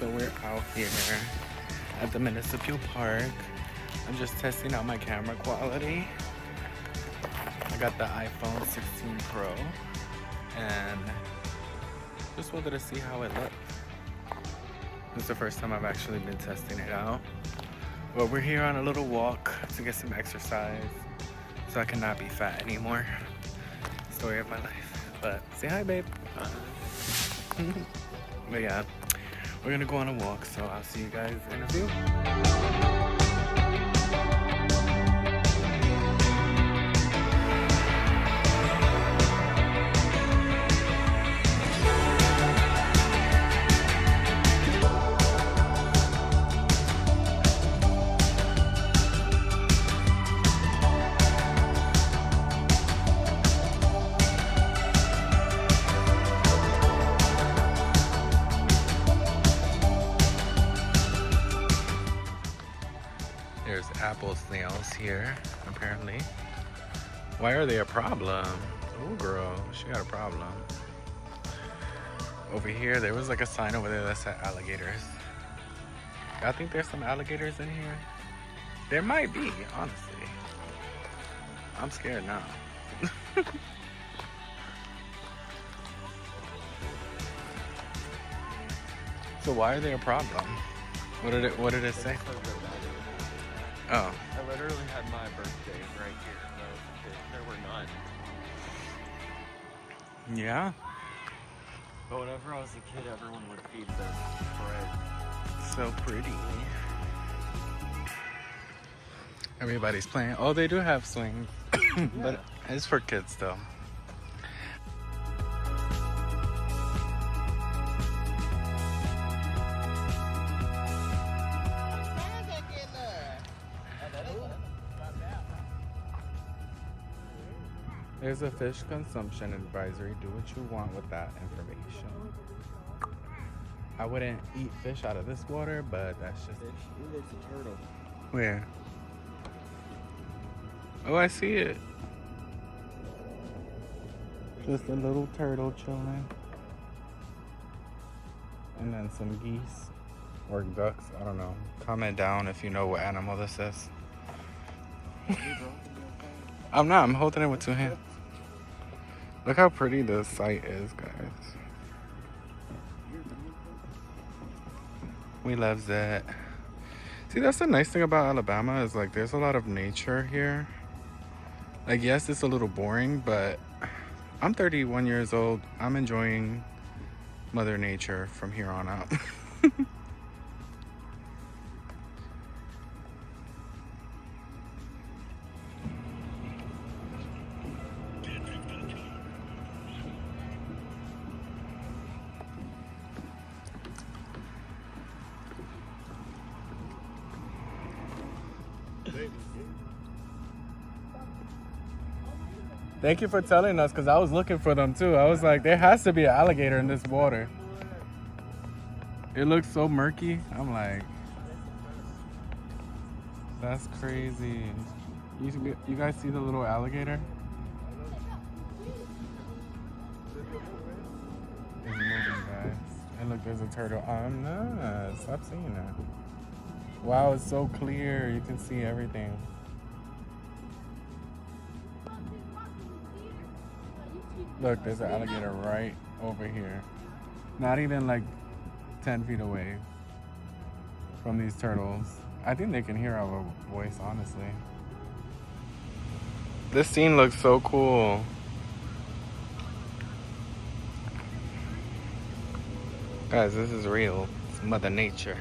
So we're out here at the municipal park. I'm just testing out my camera quality. I got the iPhone 16 Pro and just wanted to see how it looked. This is the first time I've actually been testing it out. But we're here on a little walk to get some exercise so I cannot be fat anymore. Story of my life. But say hi, babe. But yeah, we're gonna go on a walk, so I'll see you guys in a few. There's apple snails here, apparently. Why are they a problem? Oh, girl, she got a problem. Over here, there was like a sign over there that said alligators. I think there's some alligators in here. There might be, honestly. I'm scared now. So why are they a problem? What did it say? Oh. I literally had my birthday right here when I was a kid. There were none. Yeah. But whenever I was a kid, everyone would feed them bread. So pretty. Everybody's playing. Oh, they do have swings. But it's for kids though. There's a fish consumption advisory. Do what you want with that information. I wouldn't eat fish out of this water, but that's just... Fish? Ooh, there's a turtle. Where? Oh, I see it. Just a little turtle chilling. And then some geese. Or ducks, I don't know. Comment down if you know what animal this is. I'm not, I'm holding it with two hands. Look how pretty the site is, guys. We love that. See, that's the nice thing about Alabama is like there's a lot of nature here. Like, yes, it's a little boring, but I'm 31 years old. I'm enjoying Mother Nature from here on out. Thank you for telling us, because I was looking for them too. I was like, there has to be an alligator in this water. It looks so murky. I'm like, that's crazy. You guys see the little alligator? It's moving, guys. And look, there's a turtle. I'm not. Stop seeing that. Wow, it's so clear. You can see everything. Look, there's an alligator right over here. Not even like 10 feet away from these turtles. I think they can hear our voice, honestly. This scene looks so cool. Guys, this is real. It's Mother Nature.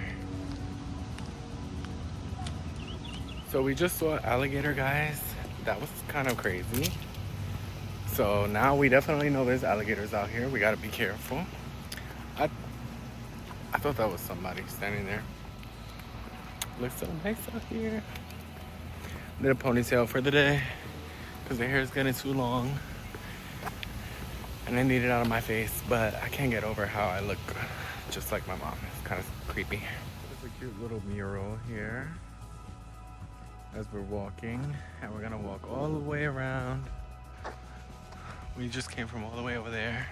So we just saw an alligator, guys. That was kind of crazy. So now we definitely know there's alligators out here. We gotta be careful. I thought that was somebody standing there. Looks so nice out here. Did a ponytail for the day because the hair is getting too long. And I need it out of my face, but I can't get over how I look just like my mom. It's kind of creepy. There's a cute little mural here as we're walking, and we're gonna walk all the way around. We just came from all the way over there.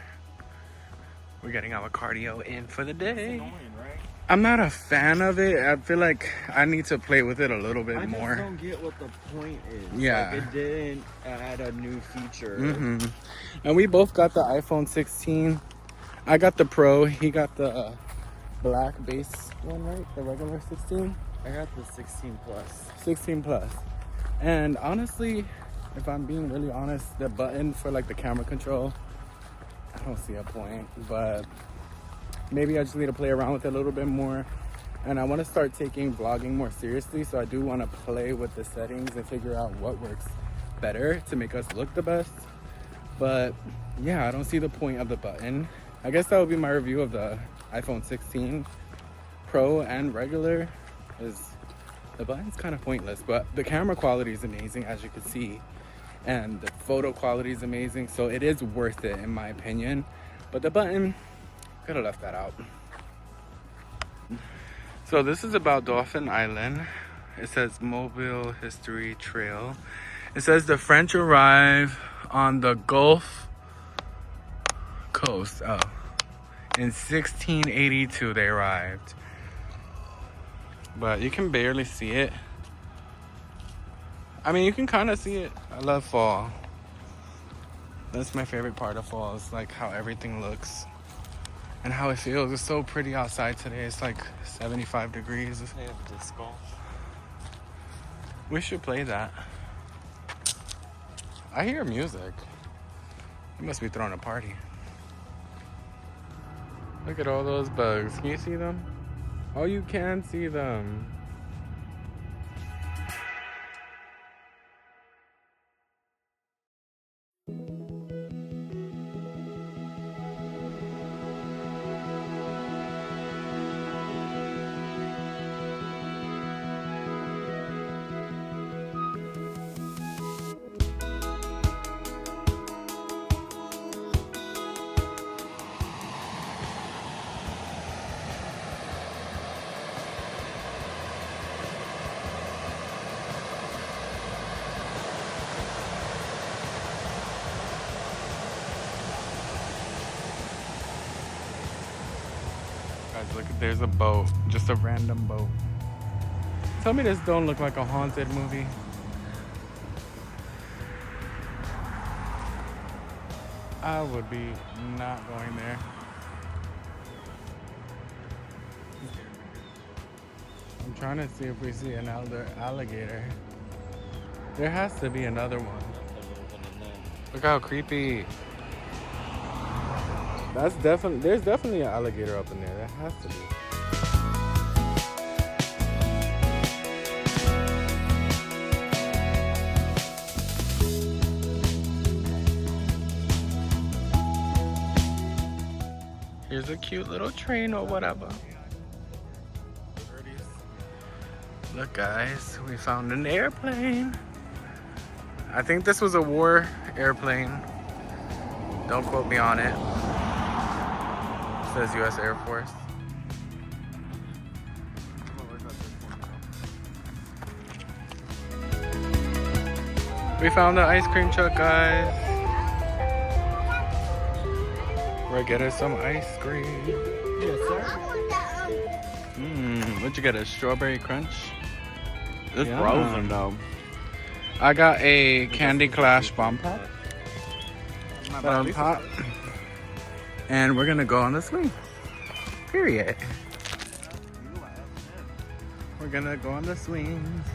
We're getting our cardio in for the day. It's annoying, right? I'm not a fan of it. I feel like I need to play with it a little bit I just more. don't get what the point is. Yeah. Like, it didn't add a new feature. Mm-hmm. And we both got the iPhone 16. I got the Pro. He got the black base one, right? The regular 16. I got the 16 plus. 16 plus. And honestly, if I'm being really honest, the button for like the camera control, I don't see a point. But maybe I just need to play around with it a little bit more. And I want to start taking vlogging more seriously. So I do want to play with the settings and figure out what works better to make us look the best. But yeah, I don't see the point of the button. I guess that would be my review of the iPhone 16 Pro and regular. Is the button's kind of pointless, but the camera quality is amazing, as you can see, and the photo quality is amazing, so it is worth it in my opinion. But the button, could have left that out. So this is about Dauphin Island. It says Mobile History Trail. It says the French arrive on the Gulf Coast. Oh, in 1682 they arrived. But you can barely see it. I mean, you can kind of see it. I love fall. That's my favorite part of fall, is like how everything looks and how it feels. It's so pretty outside today. It's like 75 degrees. They have disc golf. We should play that. I hear music. They must be throwing a party. Look at all those bugs. Can you see them? Oh, you can see them. Guys, look, there's a boat. Just a random boat. Tell me this don't look like a haunted movie. I would be not going there. I'm trying to see if we see another alligator. There has to be another one. Look how creepy. That's definitely, there's definitely an alligator up in there. That has to be. Here's a cute little train or whatever. Look guys, we found an airplane. I think this was a war airplane. Don't quote me on it. It says US Air Force. We found the ice cream truck, guys. We're getting some ice cream. Yes, sir. What'd you get? A strawberry crunch? It's Yeah. frozen though. I got a Candy Clash bomb pop. And we're gonna go on the swing. Period. We're gonna go on the swings.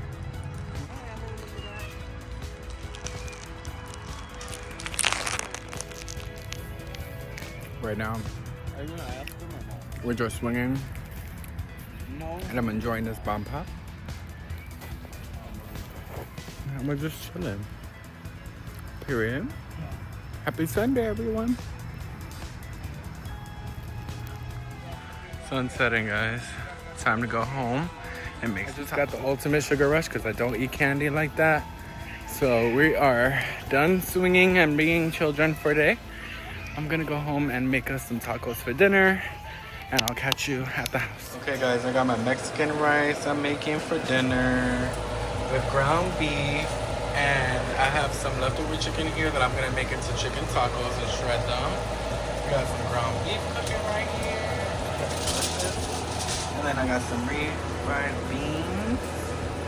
Right now, Are you gonna ask them or not? we're just swinging, No. and I'm enjoying this bomb pop. And we're just chilling. Period. Happy Sunday, everyone. Sun's setting, guys. Time to go home and make. I just got the ultimate sugar rush because I don't eat candy like that. So we are done swinging and being children for today. I'm gonna go home and make us some tacos for dinner, and I'll catch you at the house. Okay, guys, I got my Mexican rice I'm making for dinner with ground beef, and I have some leftover chicken here that I'm gonna make into chicken tacos and shred them. We got some ground beef cooking right here. And then I got some refried beans.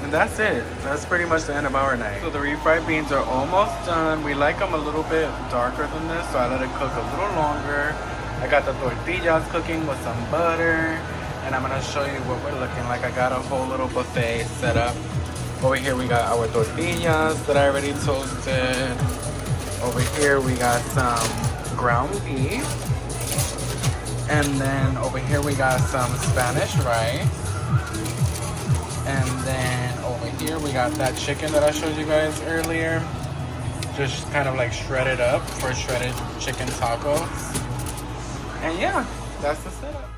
And that's it. That's pretty much the end of our night. So the refried beans are almost done. We like them a little bit darker than this, so I let it cook a little longer. I got the tortillas cooking with some butter. And I'm gonna show you what we're looking like. I got a whole little buffet set up. Over here we got our tortillas that I already toasted. Over here we got some ground beef. And then over here we got some Spanish rice. And then over here we got that chicken that I showed you guys earlier. Just kind of like shredded up for shredded chicken tacos. And yeah, that's the setup.